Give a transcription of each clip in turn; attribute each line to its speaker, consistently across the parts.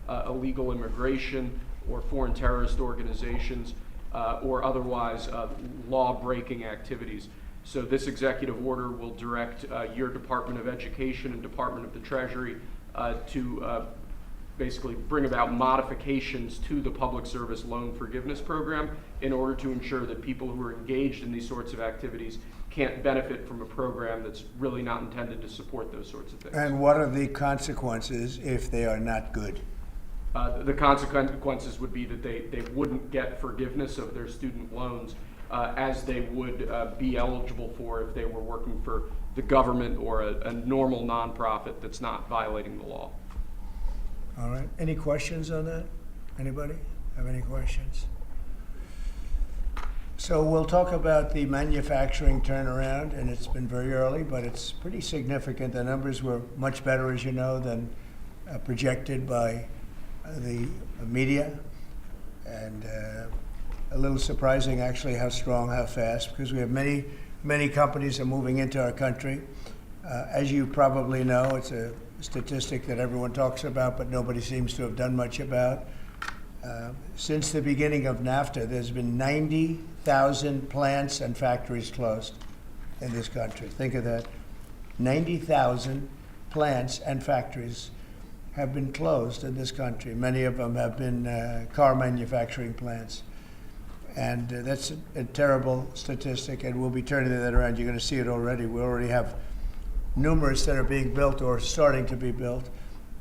Speaker 1: illegal immigration or foreign terrorist organizations or otherwise law-breaking activities. So this executive order will direct your Department of Education and Department of the Treasury to basically bring about modifications to the public service loan forgiveness program in order to ensure that people who are engaged in these sorts of activities can't benefit from a program that's really not intended to support those sorts of things.
Speaker 2: And what are the consequences if they are not good?
Speaker 1: The consequences would be that they wouldn't get forgiveness of their student loans as they would be eligible for if they were working for the government or a normal nonprofit that's not violating the law.
Speaker 2: All right. Any questions on that? Anybody have any questions? So we'll talk about the manufacturing turnaround, and it's been very early, but it's pretty significant. The numbers were much better, as you know, than projected by the media, and a little surprising actually how strong, how fast, because we have many companies are moving into our country. As you probably know, it's a statistic that everyone talks about, but nobody seems to have done much about. Since the beginning of NAFTA, there's been 90,000 plants and factories closed in this country. Think of that. 90,000 plants and factories have been closed in this country. Many of them have been car manufacturing plants. And that's a terrible statistic, and we'll be turning that around. You're going to see it already. We already have numerous that are being built or starting to be built,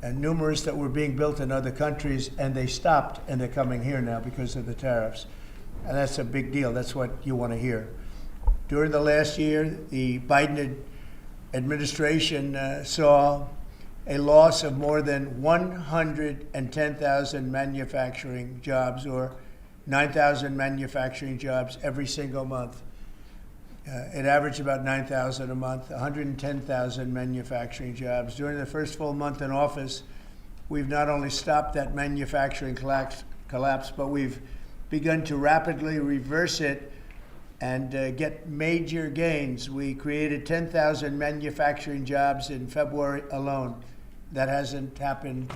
Speaker 2: and numerous that were being built in other countries, and they stopped, and they're coming here now because of the tariffs. And that's a big deal. That's what you want to hear. During the last year, the Biden administration saw a loss of more than 110,000 manufacturing jobs, or 9,000 manufacturing jobs every single month. It averaged about 9,000 a month, 110,000 manufacturing jobs. During the first full month in office, we've not only stopped that manufacturing collapse, but we've begun to rapidly reverse it and get major gains. We created 10,000 manufacturing jobs in February alone. That hasn't happened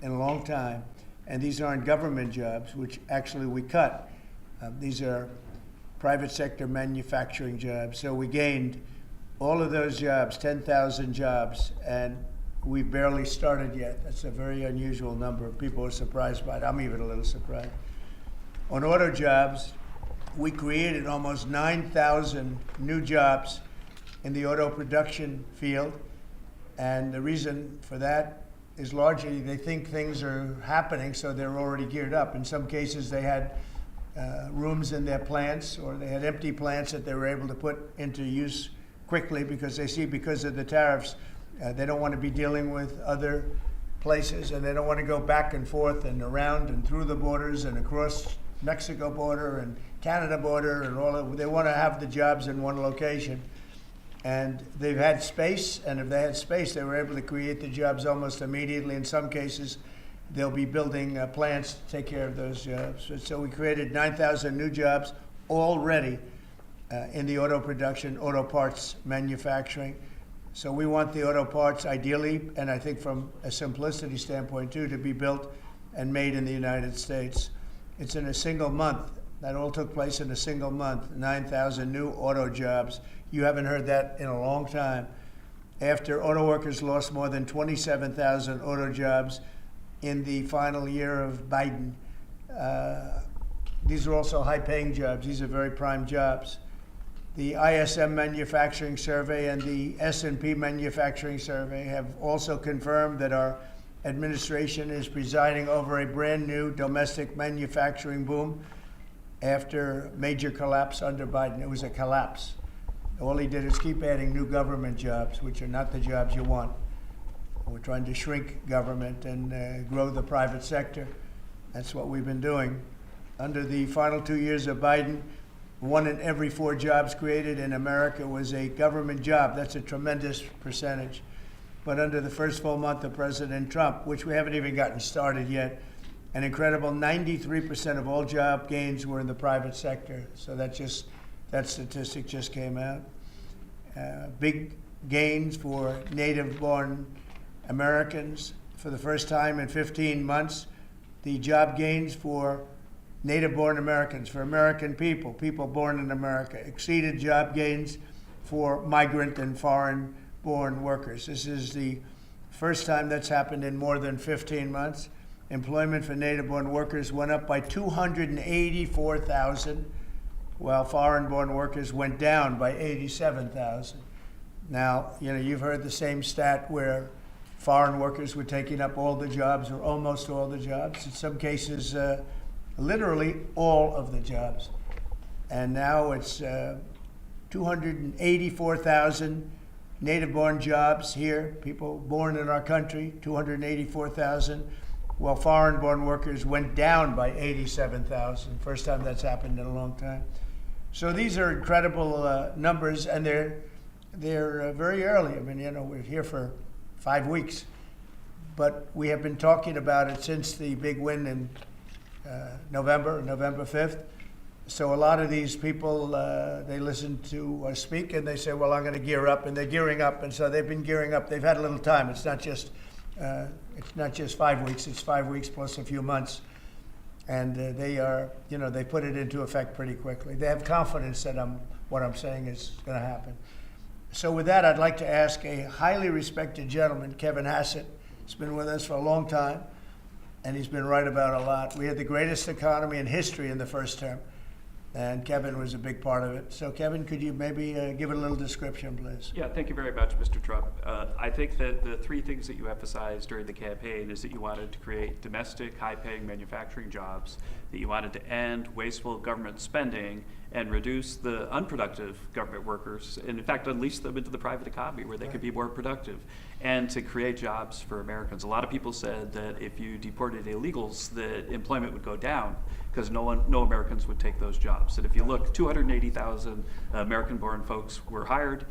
Speaker 2: in a long time. And these aren't government jobs, which actually we cut. These are private sector manufacturing jobs. So we gained all of those jobs, 10,000 jobs, and we barely started yet. That's a very unusual number. People are surprised by it. I'm even a little surprised. On auto jobs, we created almost 9,000 new jobs in the auto production field. And the reason for that is largely they think things are happening, so they're already geared up. In some cases, they had rooms in their plants, or they had empty plants that they were able to put into use quickly because they see because of the tariffs, they don't want to be dealing with other places, and they don't want to go back and forth and around and through the borders and across Mexico border and Canada border and all of, they want to have the jobs in one location. And they've had space, and if they had space, they were able to create the jobs almost immediately. In some cases, they'll be building plants to take care of those jobs. So we created 9,000 new jobs already in the auto production, auto parts manufacturing. So we want the auto parts ideally, and I think from a simplicity standpoint too, to be built and made in the United States. It's in a single month. That all took place in a single month, 9,000 new auto jobs. You haven't heard that in a long time. After auto workers lost more than 27,000 auto jobs in the final year of Biden. These are also high-paying jobs. These are very prime jobs. The ISM Manufacturing Survey and the S&P Manufacturing Survey have also confirmed that our administration is presiding over a brand new domestic manufacturing boom after major collapse under Biden. It was a collapse. All he did is keep adding new government jobs, which are not the jobs you want. We're trying to shrink government and grow the private sector. That's what we've been doing. Under the final 2 years of Biden, 1 in every 4 jobs created in America was a government job. That's a tremendous percentage. But under the first full month of President Trump, which we haven't even gotten started yet, an incredible 93% of all job gains were in the private sector. So that statistic just came out. Big gains for native-born Americans, for the first time in 15 months, the job gains for native-born Americans, for American people, people born in America, exceeded job gains for migrant and foreign-born workers. This is the first time that's happened in more than 15 months. Employment for native-born workers went up by 284,000, while foreign-born workers went down by 87,000. Now, you've heard the same stat where foreign workers were taking up all the jobs or almost all the jobs. In some cases, literally all of the jobs. And now it's 284,000 native-born jobs here, people born in our country, 284,000, while foreign-born workers went down by 87,000. First time that's happened in a long time. So these are incredible numbers, and they're very early. I mean, we're here for 5 weeks, but we have been talking about it since the big win in November 5th. So a lot of these people, they listen to us speak and they say, well, I'm going to gear up, and they're gearing up. And so they've been gearing up. They've had a little time. It's not just 5 weeks. It's 5 weeks plus a few months. And they put it into effect pretty quickly. They have confidence that what I'm saying is going to happen. So with that, I'd like to ask a highly respected gentleman, Kevin Hassett. He's been with us for a long time, and he's been right about a lot. We had the greatest economy in history in the first term, and Kevin was a big part of it. So Kevin, could you maybe give it a little description, please?
Speaker 3: Yeah, thank you very much, Mr. Trump. I think that the three things that you emphasized during the campaign is that you wanted to create domestic, high-paying manufacturing jobs, that you wanted to end wasteful government spending and reduce the unproductive government workers, and in fact unleash them into the private economy where they could be more productive, and to create jobs for Americans. A lot of people said that if you deported illegals, that employment would go down because no Americans would take those jobs. And if you look, 280,000 American-born folks were hired,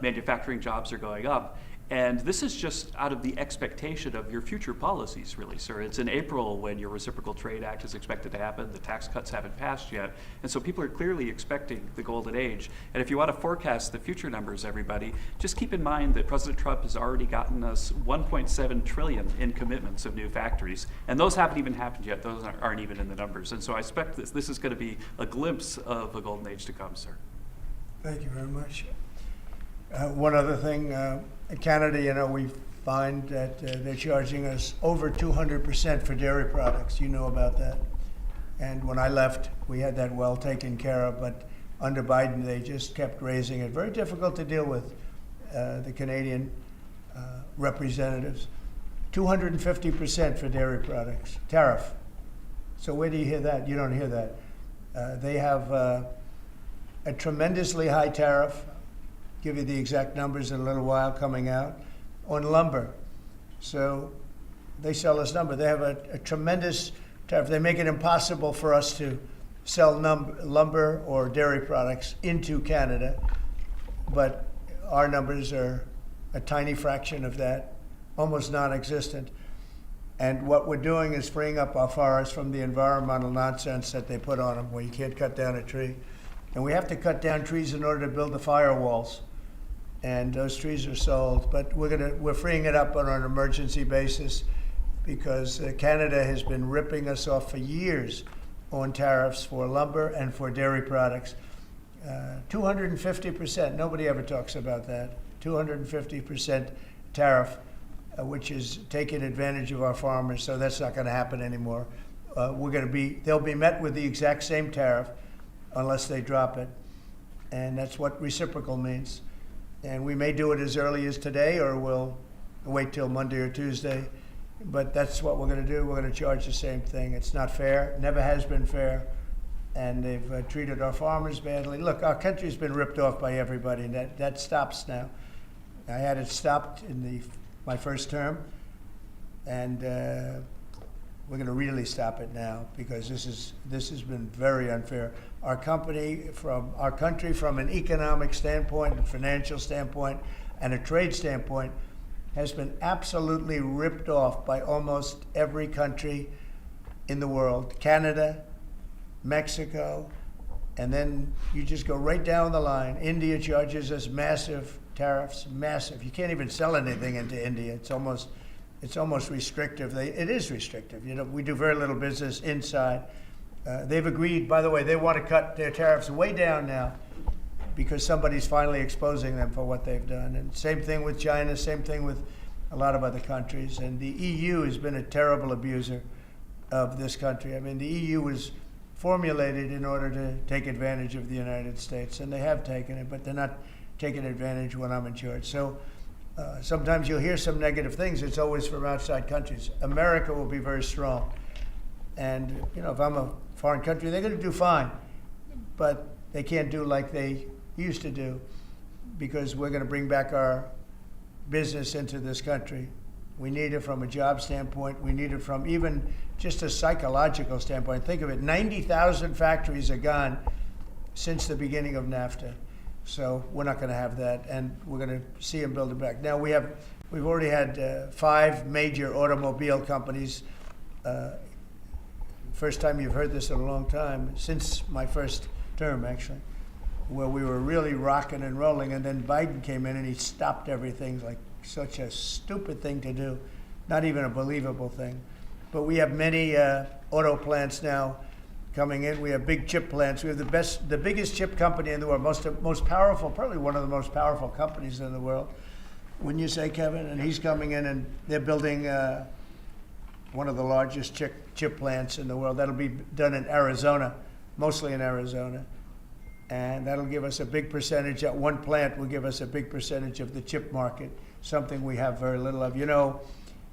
Speaker 3: manufacturing jobs are going up, and this is just out of the expectation of your future policies, really, sir. It's in April when your Reciprocal Trade Act is expected to happen. The tax cuts haven't passed yet. And so people are clearly expecting the golden age. And if you want to forecast the future numbers, everybody, just keep in mind that President Trump has already gotten us $1.7 trillion in commitments of new factories. And those haven't even happened yet. Those aren't even in the numbers. And so I expect this is going to be a glimpse of a golden age to come, sir.
Speaker 2: Thank you very much. One other thing, Canada, we find that they're charging us over 200% for dairy products. You know about that. And when I left, we had that well taken care of, but under Biden, they just kept raising it. Very difficult to deal with, the Canadian representatives. 250% for dairy products, tariff. So where do you hear that? You don't hear that. They have a tremendously high tariff. Give you the exact numbers in a little while coming out, on lumber. So they sell us lumber. They have a tremendous tariff. They make it impossible for us to sell lumber or dairy products into Canada, but our numbers are a tiny fraction of that, almost non-existent. And what we're doing is freeing up our forests from the environmental nonsense that they put on them, where you can't cut down a tree. And we have to cut down trees in order to build the firewalls. And those trees are sold, but we're freeing it up on an emergency basis because Canada has been ripping us off for years on tariffs for lumber and for dairy products. 250%, nobody ever talks about that. 250% tariff, which is taking advantage of our farmers, so that's not gonna happen anymore. They'll be met with the exact same tariff unless they drop it. And that's what reciprocal means. And we may do it as early as today, or we'll wait till Monday or Tuesday. But that's what we're going to do. We're going to charge the same thing. It's not fair. Never has been fair. And they've treated our farmers badly. Look, our country's been ripped off by everybody, and that stops now. I had it stopped in my first term, and we're going to really stop it now because this has been very unfair. Our country, from an economic standpoint, a financial standpoint, and a trade standpoint, has been absolutely ripped off by almost every country in the world. Canada, Mexico, and then you just go right down the line. India charges us massive tariffs, massive. You can't even sell anything into India. It's almost it's almost restrictive. It is restrictive. You know, we do very little business inside. They've agreed, by the way, they want to cut their tariffs way down now because somebody's finally exposing them for what they've done. And same thing with China, same thing with a lot of other countries. And the EU has been a terrible abuser of this country. I mean, the EU was formulated in order to take advantage of the United States, and they have taken it, but they're not taking advantage when I'm in charge. So sometimes you'll hear some negative things. It's always from outside countries. America will be very strong. And, you know, if I'm a foreign country, they're going to do fine. But they can't do like they used to do because we're going to bring back our business into this country. We need it from a job standpoint. We need it from even just a psychological standpoint. Think of it, 90,000 factories are gone since the beginning of NAFTA. So we're not going to have that, and we're going to see them build it back. Now we've already had 5 major automobile companies. First time you've heard this in a long time, since my first term actually, where we were really rocking and rolling, and then Biden came in and he stopped everything. Like such a stupid thing to do, not even a believable thing. But we have many auto plants now coming in. We have big chip plants. We have the biggest chip company in the world, most powerful, probably one of the most powerful companies in the world. Wouldn't you say, Kevin? And he's coming in and they're building one of the largest chip plants in the world. That'll be done in Arizona, mostly in Arizona. And that'll give us a big percentage. That one plant will give us a big percentage of the chip market, something we have very little of. You know,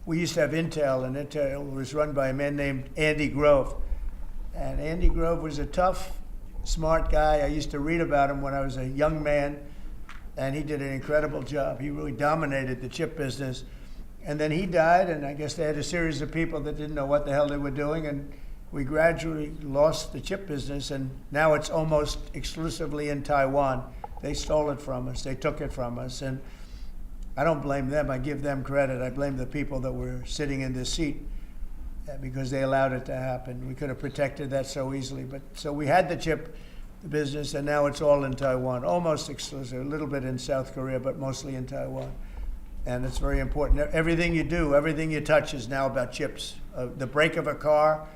Speaker 2: we used to have Intel, and Intel was run by a man named Andy Grove. And Andy Grove was a tough, smart guy. I used to read about him when I was a young man, and he did an incredible job. He really dominated the chip business. And then he died, and I guess they had a series of people that didn't know what the hell they were doing, and we gradually lost the chip business, and now it's almost exclusively in Taiwan. They stole it from us. They took it from us, and I don't blame them. I give them credit. I blame the people that were sitting in this seat because they allowed it to happen. We could have protected that so easily. But so we had the chip business, and now it's all in Taiwan, almost exclusive, a little bit in South Korea, but mostly in Taiwan. And it's very important. Everything you do, everything you touch is now about chips. The brake of a car,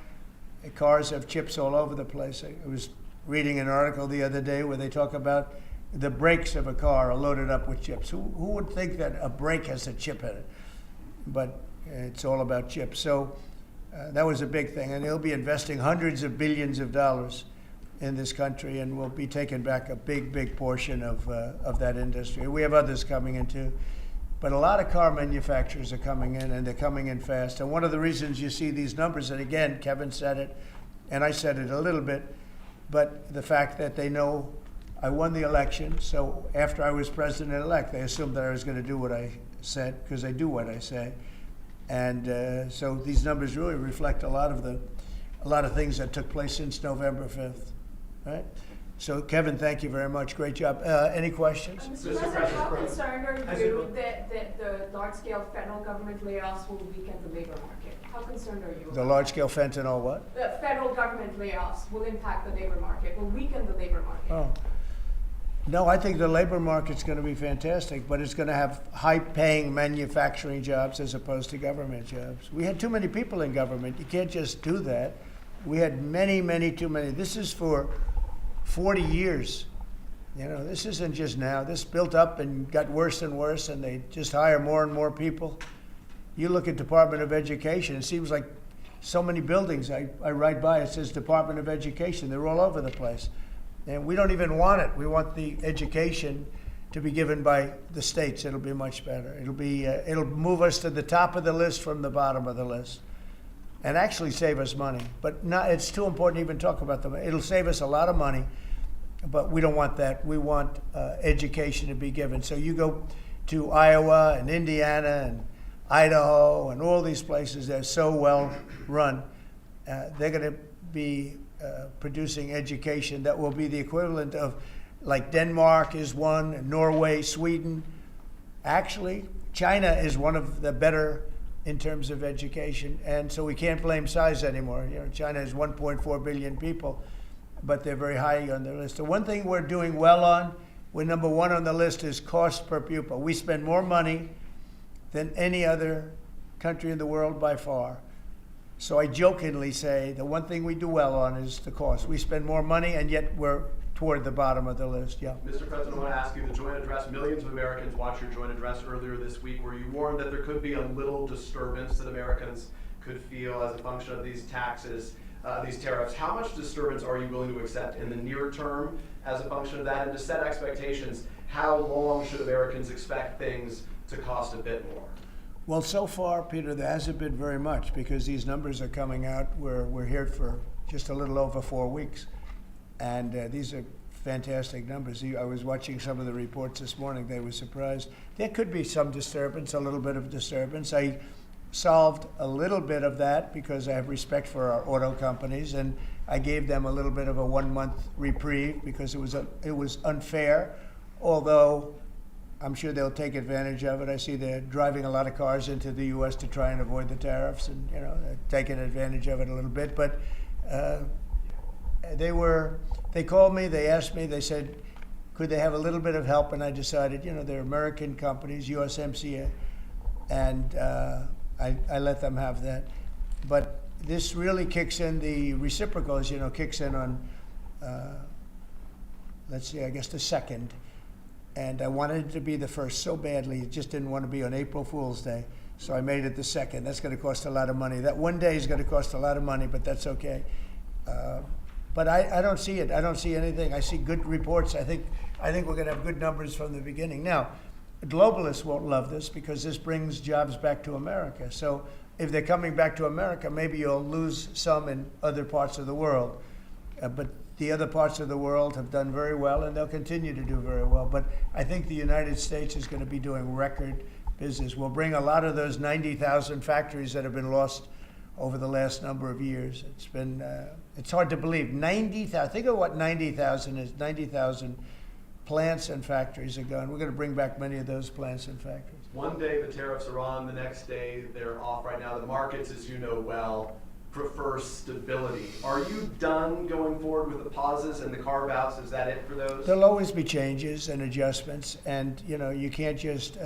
Speaker 2: cars have chips all over the place. I was reading an article the other day where they talk about the brakes of a car are loaded up with chips. Who would think that a brake has a chip in it? But it's all about chips. So that was a big thing. And they'll be investing hundreds of billions of dollars in this country, and we'll be taking back a big, big portion of that industry. We have others coming in too. But a lot of car manufacturers are coming in, and they're coming in fast. And one of the reasons you see these numbers, and again, Kevin said it, and I said it a little bit, but the fact that they know I won the election, so after I was president-elect, they assumed that I was going to do what I said, because I do what I say. And so these numbers really reflect a lot of things that took place since November 5th, right? So, Kevin, thank you very much. Great job. Any questions?
Speaker 4: Mr. President, how concerned are you that the large-scale federal government layoffs will weaken the labor market? How concerned are you?
Speaker 2: The large-scale fentanyl what?
Speaker 4: The federal government layoffs will impact the labor market, will weaken the labor market.
Speaker 2: Oh. No, I think the labor market's going to be fantastic, but it's going to have high-paying manufacturing jobs as opposed to government jobs. We had too many people in government. You can't just do that. We had many, too many. This is for 40 years. You know, this isn't just now. This built up and got worse and worse, and they just hire more and more people. You look at Department of Education, it seems like so many buildings I ride by, it says Department of Education. They're all over the place. And we don't even want it. We want the education to be given by the states. It'll be much better. It'll move us to the top of the list from the bottom of the list, and actually save us money. But not, it's too important to even talk about them. It'll save us a lot of money, but we don't want that. We want education to be given. So you go to Iowa and Indiana and Idaho and all these places, they're so well run. They're going to be producing education that will be the equivalent of, like Denmark is one, Norway, Sweden. Actually, China is one of the better in terms of education, and so we can't blame size anymore. You know, China has 1.4 billion people, but they're very high on their list. The one thing we're doing well on, we're number one on the list, is cost per pupil. We spend more money than any other country in the world by far. So I jokingly say the one thing we do well on is the cost. We spend more money, and yet we're toward the bottom of the list. Yeah.
Speaker 5: Mr. President, I want to ask you, the joint address, millions of Americans watched your joint address earlier this week where you warned that there could be a little disturbance that Americans could feel as a function of these taxes, these tariffs. How much disturbance are you willing to accept in the near term as a function of that? And to set expectations, how long should Americans expect things to cost a bit more?
Speaker 2: Well, so far, Peter, there hasn't been very much because these numbers are coming out. We're here for just a little over 4 weeks. And these are fantastic numbers. I was watching some of the reports this morning. They were surprised. There could be some disturbance, a little bit of disturbance. I solved a little bit of that because I have respect for our auto companies, and I gave them a little bit of a 1-month reprieve because it was unfair, although I'm sure they'll take advantage of it. I see they're driving a lot of cars into the U.S. to try and avoid the tariffs, and they're taking advantage of it a little bit. But they called me, they asked me, they said, could they have a little bit of help? And I decided, they're American companies, USMCA, and I let them have that. But this really kicks in, the reciprocals, kicks in on, let's see, I guess the 2nd. And I wanted it to be the 1st so badly. It just didn't want to be on April Fool's Day. So I made it the 2nd. That's going to cost a lot of money. That one day is going to cost a lot of money, but that's okay. But I don't see it. I don't see anything. I see good reports. I think we're going to have good numbers from the beginning. Now, globalists won't love this because this brings jobs back to America. So if they're coming back to America, maybe you'll lose some in other parts of the world. But the other parts of the world have done very well, and they'll continue to do very well. But I think the United States is going to be doing record business. We'll bring a lot of those 90,000 factories that have been lost over the last number of years. It's been, it's hard to believe. 90,000, think of what 90,000 is. 90,000 plants and factories are gone. We're going to bring back many of those plants and factories.
Speaker 5: One day the tariffs are on, the next day they're off. Right now the markets, as you know well, prefer stability. Are you done going forward with the pauses and the carve-outs? Is that it for those?
Speaker 2: There'll always be changes and adjustments, and you can't just,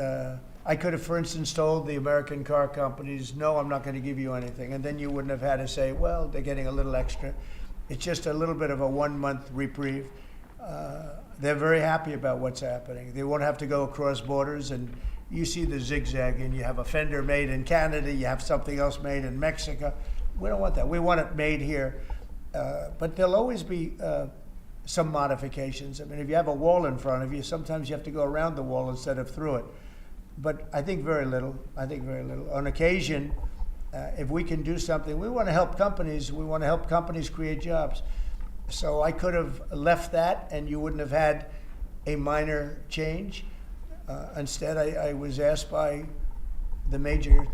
Speaker 2: I could have, for instance, told the American car companies, no, I'm not going to give you anything, and then you wouldn't have had to say, well, they're getting a little extra. It's just a little bit of a 1-month reprieve. They're very happy about what's happening. They won't have to go across borders, and you see the zigzag, and you have a fender made in Canada, you have something else made in Mexico. We don't want that. We want it made here. But there'll always be some modifications. I mean, if you have a wall in front of you, sometimes you have to go around the wall instead of through it. But I think very little. I think very little. On occasion, if we can do something, we want to help companies. We want to help companies create jobs. So I could have left that, and you wouldn't have had a minor change. Instead, I was asked by the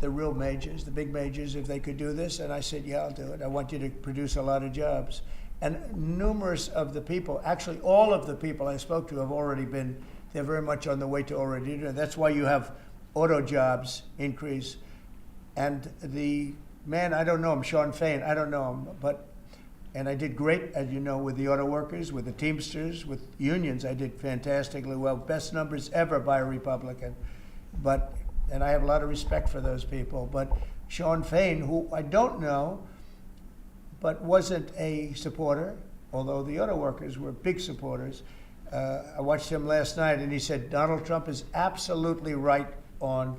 Speaker 2: real majors, the big majors, if they could do this, and I said, yeah, I'll do it. I want you to produce a lot of jobs. And numerous of the people, actually all of the people I spoke to have already been, they're very much on the way to already doing it. That's why you have auto jobs increase. And the man, I don't know him, Sean Fain, I don't know him, and I did great, as you know, with the auto workers, with the Teamsters, with unions, I did fantastically well. Best numbers ever by a Republican. And I have a lot of respect for those people. But Sean Fain, who I don't know, but wasn't a supporter, although the auto workers were big supporters. I watched him last night, and he said Donald Trump is absolutely right on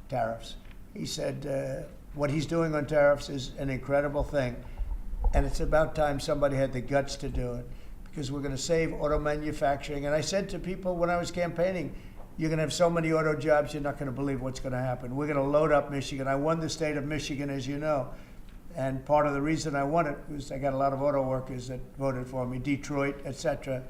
Speaker 2: tariffs. He said what he's doing on tariffs is an incredible thing, and it's about time somebody had the guts to do it, because we're going to save auto manufacturing. And I said to people when I was campaigning, you're going to have so many auto jobs, you're not going to believe what's going to happen. We're going to load up Michigan. I won the state of Michigan, as you know. And part of the reason I won it was I got a lot of auto workers that voted for me, Detroit, etc.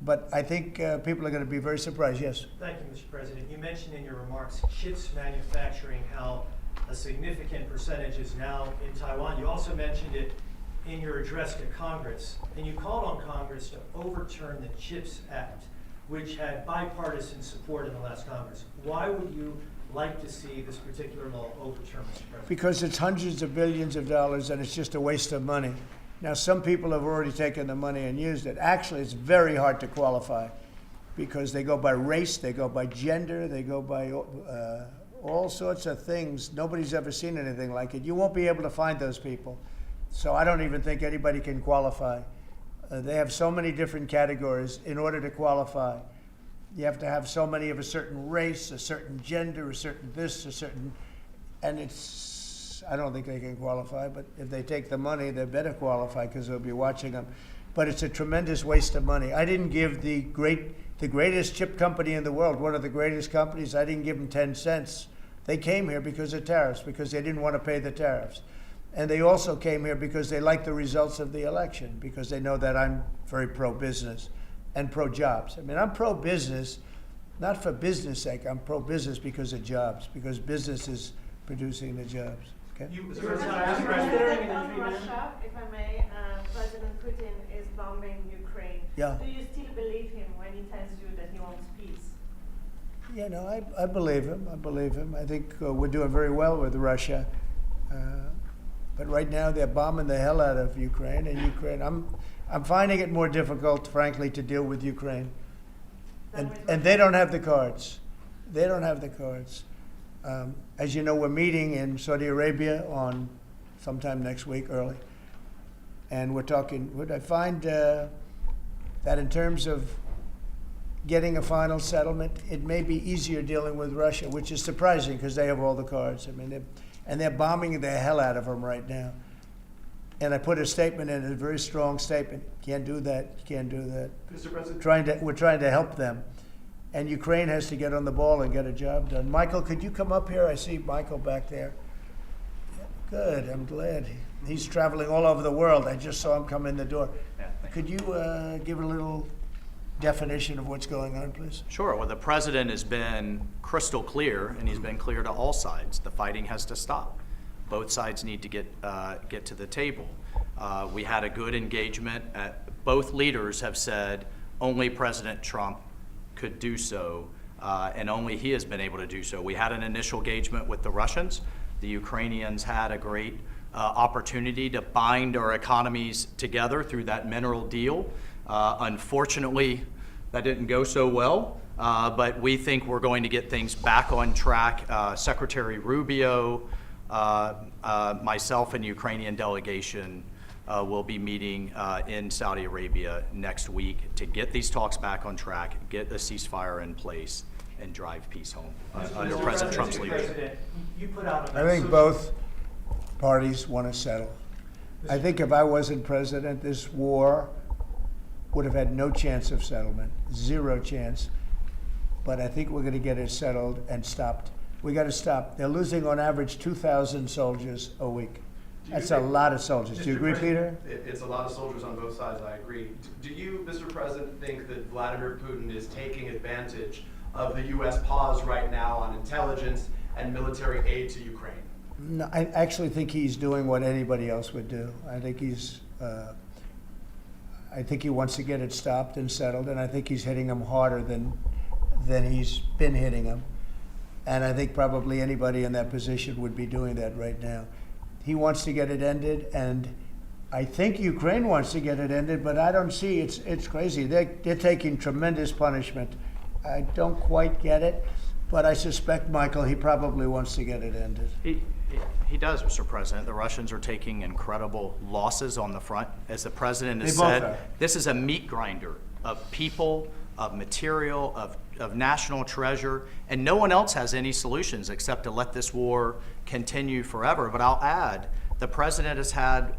Speaker 2: But I think people are going to be very surprised. Yes?
Speaker 6: Thank you, Mr. President. You mentioned in your remarks chips manufacturing, how a significant percentage is now in Taiwan. You also mentioned it in your address to Congress, and you called on Congress to overturn the CHIPS Act, which had bipartisan support in the last Congress. Why would you like to see this particular law overturned, Mr. President?
Speaker 2: Because it's hundreds of billions of dollars, and it's just a waste of money. Now, some people have already taken the money and used it. Actually, it's very hard to qualify because they go by race, they go by gender, they go by all sorts of things. Nobody's ever seen anything like it. You won't be able to find those people. So I don't even think anybody can qualify. They have so many different categories in order to qualify. You have to have so many of a certain race, a certain gender, a certain this, a certain, and I don't think they can qualify, but if they take the money, they better qualify because they'll be watching them. But it's a tremendous waste of money. I didn't give the greatest chip company in the world, one of the greatest companies, I didn't give them 10 cents. They came here because of tariffs, because they didn't want to pay the tariffs. And they also came here because they like the results of the election, because they know that I'm very pro-business and pro-jobs. I mean, I'm pro-business, not for business sake. I'm pro-business because of jobs, because business is producing the jobs. Okay?
Speaker 5: Mr.
Speaker 7: President,
Speaker 5: President,
Speaker 7: on Russia, if I may, President Putin is bombing Ukraine.
Speaker 2: Yeah.
Speaker 7: Do you still believe him when he tells you that he wants peace?
Speaker 2: You know, I believe him. I believe him. I think we're doing very well with Russia. But right now they're bombing the hell out of Ukraine, and I'm finding it more difficult, frankly, to deal with Ukraine. And they don't have the cards. They don't have the cards. As you know, we're meeting in Saudi Arabia on sometime next week, early. And we're talking, I find that in terms of getting a final settlement, it may be easier dealing with Russia, which is surprising because they have all the cards. I mean, they're bombing the hell out of them right now. And I put a statement in, a very strong statement. Can't do that. You can't do that.
Speaker 5: Mr. President.
Speaker 2: We're trying to help them. And Ukraine has to get on the ball and get a job done. Michael, could you come up here? I see Michael back there. Good, I'm glad. He's traveling all over the world. I just saw him come in the door.
Speaker 3: Yeah,
Speaker 2: Could you give a little definition of what's going on, please?
Speaker 8: Sure. Well, the president has been crystal clear, and he's been clear to all sides. The fighting has to stop. Both sides need to get to the table. We had a good engagement. Both leaders have said only President Trump could do so, and only he has been able to do so. We had an initial engagement with the Russians. The Ukrainians had a great opportunity to bind our economies together through that mineral deal. Unfortunately, that didn't go so well, but we think we're going to get things back on track. Secretary Rubio, myself, and the Ukrainian delegation will be meeting in Saudi Arabia next week to get these talks back on track, get a ceasefire in place, and drive peace home under President Trump's leadership.
Speaker 6: You put out
Speaker 2: I think both parties want to settle. I think if I wasn't president, this war would have had no chance of settlement, zero chance. But I think we're going to get it settled and stopped. We got to stop. They're losing on average 2,000 soldiers a week. That's a lot of soldiers. Do you agree, Peter?
Speaker 5: It's a lot of soldiers on both sides, I agree. Do you, Mr. President, think that Vladimir Putin is taking advantage of the U.S. pause right now on intelligence and military aid to Ukraine?
Speaker 2: No, I actually think he's doing what anybody else would do. I think he wants to get it stopped and settled, and I think he's hitting them harder than he's been hitting them. And I think probably anybody in that position would be doing that right now. He wants to get it ended, and I think Ukraine wants to get it ended, but I don't see, it's crazy. They're taking tremendous punishment. I don't quite get it, but I suspect, Michael, he probably wants to get it ended.
Speaker 8: He does, Mr. President. The Russians are taking incredible losses on the front. As the president has
Speaker 2: They both
Speaker 8: said,
Speaker 2: are.
Speaker 8: this is a meat grinder of people, of material, of national treasure, and no one else has any solutions except to let this war continue forever. But I'll add, the president has had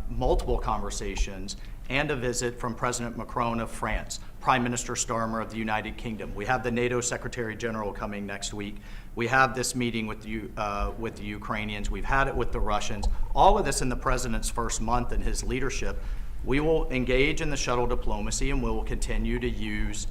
Speaker 8: multiple conversations and a visit from President Macron of France, Prime Minister Starmer of the United Kingdom. We have the NATO Secretary General coming next week. We have this meeting with the Ukrainians. We've had it with the Russians. All of this in the president's first month in his leadership. We will engage in the shuttle diplomacy, and we will continue to use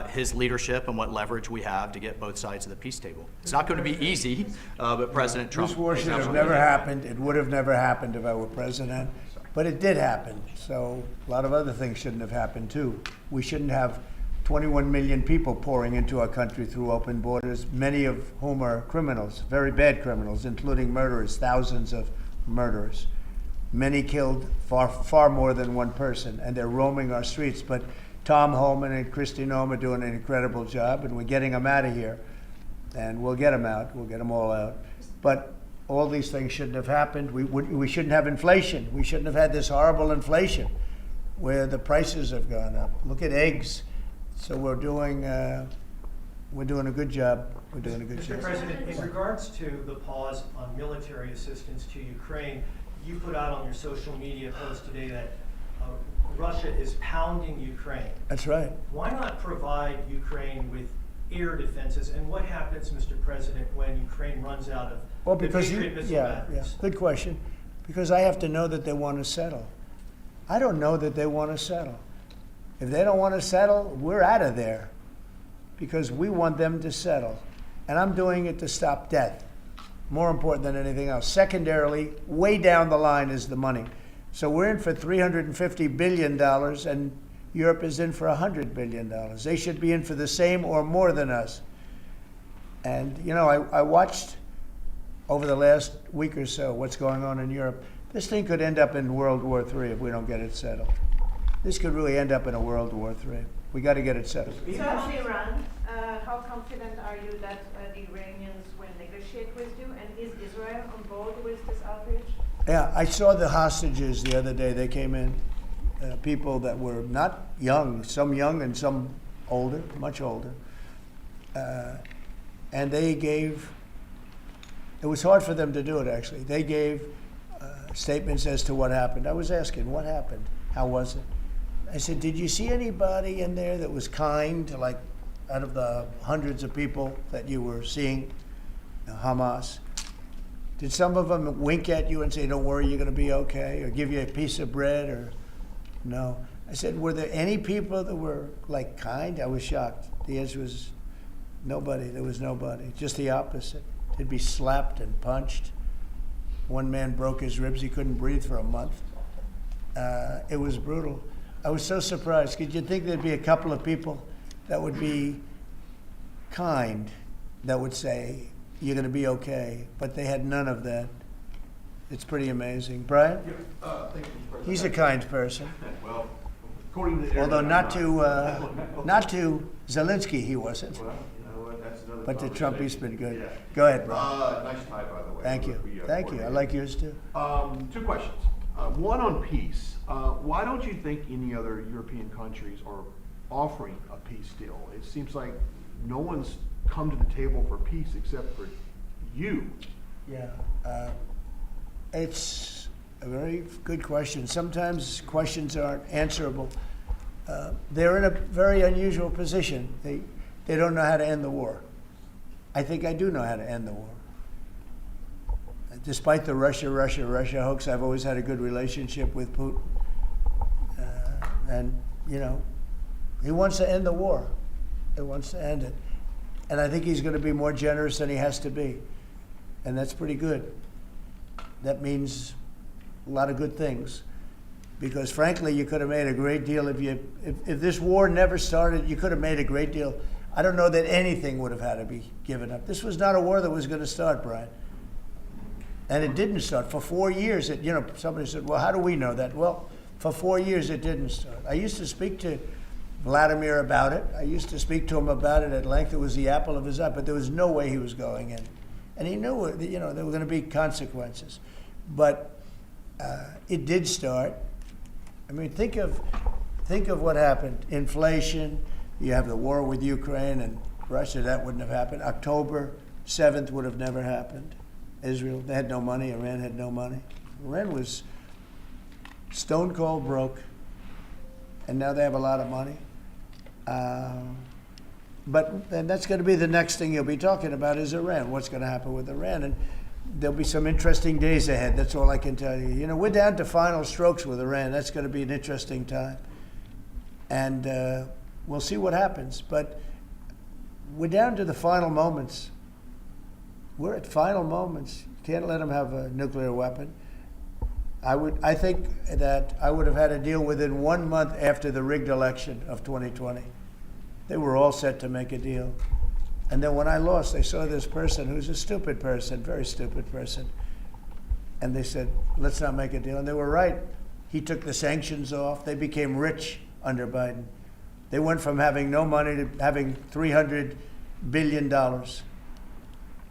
Speaker 8: his leadership and what leverage we have to get both sides of the peace table. It's not going to be easy, but President Trump.
Speaker 2: This war should have never happened. It would have never happened if I were president, but it did happen. So a lot of other things shouldn't have happened too. We shouldn't have 21 million people pouring into our country through open borders, many of whom are criminals, very bad criminals, including murderers, thousands of murderers. Many killed, far more than one person, and they're roaming our streets. But Tom Homan and Kristi Noem are doing an incredible job, and we're getting them out of here. and we'll get them out. We'll get them all out. But all these things shouldn't have happened. We shouldn't have inflation. We shouldn't have had this horrible inflation where the prices have gone up. Look at eggs. So we're doing a good job. We're doing a good
Speaker 6: Mr.
Speaker 2: job.
Speaker 6: President, in regards to the pause on military assistance to Ukraine, you put out on your social media post today that Russia is pounding Ukraine.
Speaker 2: That's right.
Speaker 6: Why not provide Ukraine with air defenses? And what happens, Mr. President, when Ukraine runs out of
Speaker 2: Well,
Speaker 6: the
Speaker 2: because
Speaker 6: Patriot missile batteries?
Speaker 2: good question. Because I have to know that they want to settle. I don't know that they want to settle. If they don't want to settle, we're out of there because we want them to settle. And I'm doing it to stop death, more important than anything else. Secondarily, way down the line is the money. So we're in for $350 billion, and Europe is in for $100 billion. They should be in for the same or more than us. And, you know, I watched over the last week or so what's going on in Europe. This thing could end up in World War III if we don't get it settled. This could really end up in a World War III. We got to get it settled.
Speaker 7: So on Iran, how confident are you that the Iranians will negotiate with you? And is Israel on board with this outrage?
Speaker 2: Yeah, I saw the hostages the other day. They came in, people that were not young, some young and some older, much older. And they gave, it was hard for them to do it actually. They gave statements as to what happened. I was asking, what happened? How was it? I said, did you see anybody in there that was kind, like out of the hundreds of people that you were seeing, Hamas? Did some of them wink at you and say, don't worry, you're going to be okay, or give you a piece of bread, or no? I said, were there any people that were like kind? I was shocked. The answer was nobody. There was nobody. Just the opposite. They'd be slapped and punched. One man broke his ribs. He couldn't breathe for a month. It was brutal. I was so surprised. Could you think there'd be a couple of people that would be kind, that would say, you're going to be okay? But they had none of that. It's pretty amazing. Brian?
Speaker 9: Thank you, President.
Speaker 2: He's a kind person.
Speaker 9: Well, according to
Speaker 2: Although
Speaker 9: I'm
Speaker 2: not to Zelensky, he wasn't.
Speaker 9: Well, you know what, that's another
Speaker 2: But to Trump, he's
Speaker 9: conversation.
Speaker 2: been good.
Speaker 9: Yeah.
Speaker 2: Go ahead, Brian.
Speaker 9: Nice tie, by the way.
Speaker 2: Thank you. Thank you. I like yours too.
Speaker 9: Two questions. One on peace. Why don't you think any other European countries are offering a peace deal? It seems like no one's come to the table for peace except for you.
Speaker 2: Yeah. It's a very good question. Sometimes questions aren't answerable. They're in a very unusual position. They don't know how to end the war. I think I do know how to end the war. Despite the Russia hoax, I've always had a good relationship with Putin. And, you know, he wants to end the war. He wants to end it. And I think he's going to be more generous than he has to be. And that's pretty good. That means a lot of good things. Because frankly, you could have made a great deal if this war never started, you could have made a great deal. I don't know that anything would have had to be given up. This was not a war that was going to start, Brian. And it didn't start. For 4 years, somebody said, well, how do we know that? Well, for 4 years, it didn't start. I used to speak to Vladimir about it. I used to speak to him about it at length. It was the apple of his eye, but there was no way he was going in. And he knew, there were going to be consequences. But it did start. I mean, think of what happened. Inflation, you have the war with Ukraine and Russia, that wouldn't have happened. October 7th would have never happened. Israel, they had no money. Iran had no money. Iran was stone cold broke, and now they have a lot of money. And that's going to be the next thing you'll be talking about is Iran. What's going to happen with Iran? And there'll be some interesting days ahead. That's all I can tell you. We're down to final strokes with Iran. That's going to be an interesting time. And we'll see what happens. But we're down to the final moments. We're at final moments. You can't let them have a nuclear weapon. I think that I would have had a deal within 1 month after the rigged election of 2020. They were all set to make a deal. And then when I lost, they saw this person who's a stupid person, very stupid person. And they said, let's not make a deal. And they were right. He took the sanctions off. They became rich under Biden. They went from having no money to having $300 billion.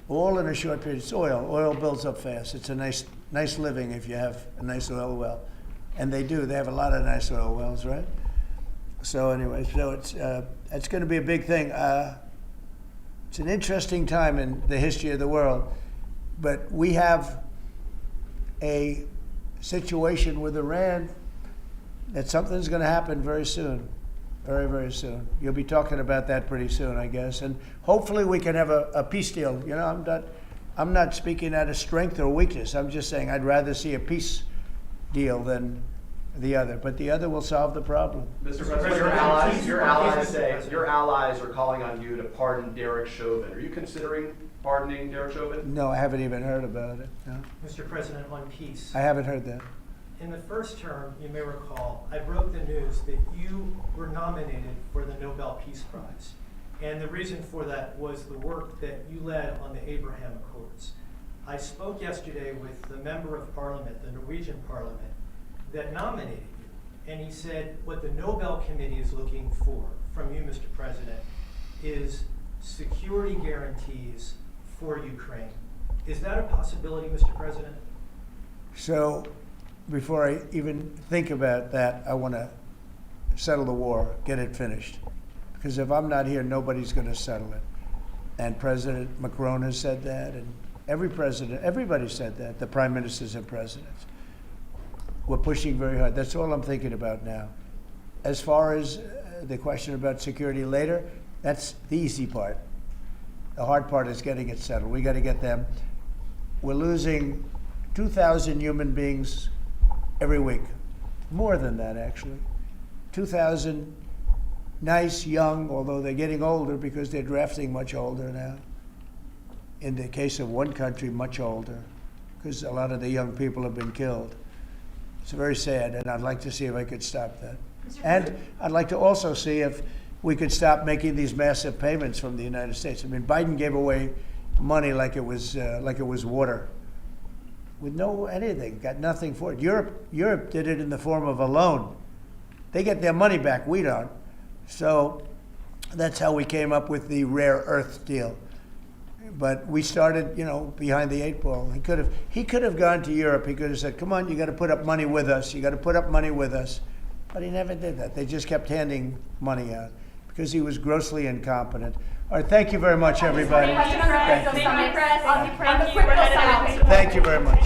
Speaker 2: all in a short period. It's oil. Oil builds up fast. It's a nice living if you have a nice oil well. And they do. They have a lot of nice oil wells, right? So anyway, so it's going to be a big thing. It's an interesting time in the history of the world, but we have a situation with Iran that something's going to happen very soon, very, very soon. You'll be talking about that pretty soon, I guess, and hopefully we can have a peace deal. You know, I'm not speaking out of strength or weakness. I'm just saying I'd rather see a peace deal than the other, but the other will solve the problem.
Speaker 5: Mr. President, your allies are calling on you to pardon Derek Chauvin. Are you considering pardoning Derek Chauvin?
Speaker 2: No, I haven't even heard about it. No,
Speaker 6: Mr. President, on peace.
Speaker 2: I haven't heard that.
Speaker 6: In the first term, you may recall, I broke the news that you were nominated for the Nobel Peace Prize. And the reason for that was the work that you led on the Abraham Accords. I spoke yesterday with the member of parliament, the Norwegian parliament, that nominated you. And he said what the Nobel Committee is looking for from you, Mr. President, is security guarantees for Ukraine. Is that a possibility, Mr. President?
Speaker 2: So before I even think about that, I want to settle the war, get it finished. Because if I'm not here, nobody's going to settle it. And President Macron has said that, and everybody said that, the prime ministers and presidents. We're pushing very hard. That's all I'm thinking about now. As far as the question about security later, that's the easy part. The hard part is getting it settled. We got to get them. We're losing 2,000 human beings every week. More than that, actually. 2,000 nice, young, although they're getting older because they're drafting much older now. In the case of one country, much older, because a lot of the young people have been killed. It's very sad, and I'd like to see if I could stop that. And I'd like to also see if we could stop making these massive payments from the United States. I mean, Biden gave away money like it was water, with no anything, got nothing for it. Europe did it in the form of a loan. They get their money back, we don't. So that's how we came up with the rare earth deal. But we started, behind the 8 ball. He could have gone to Europe. He could have said, "Come on, you got to put up money with us. You got to put up money with us." But he never did that. They just kept handing money out because he was grossly incompetent. All right, thank you very much, everybody.
Speaker 4: Thank you.
Speaker 2: Thank you very much.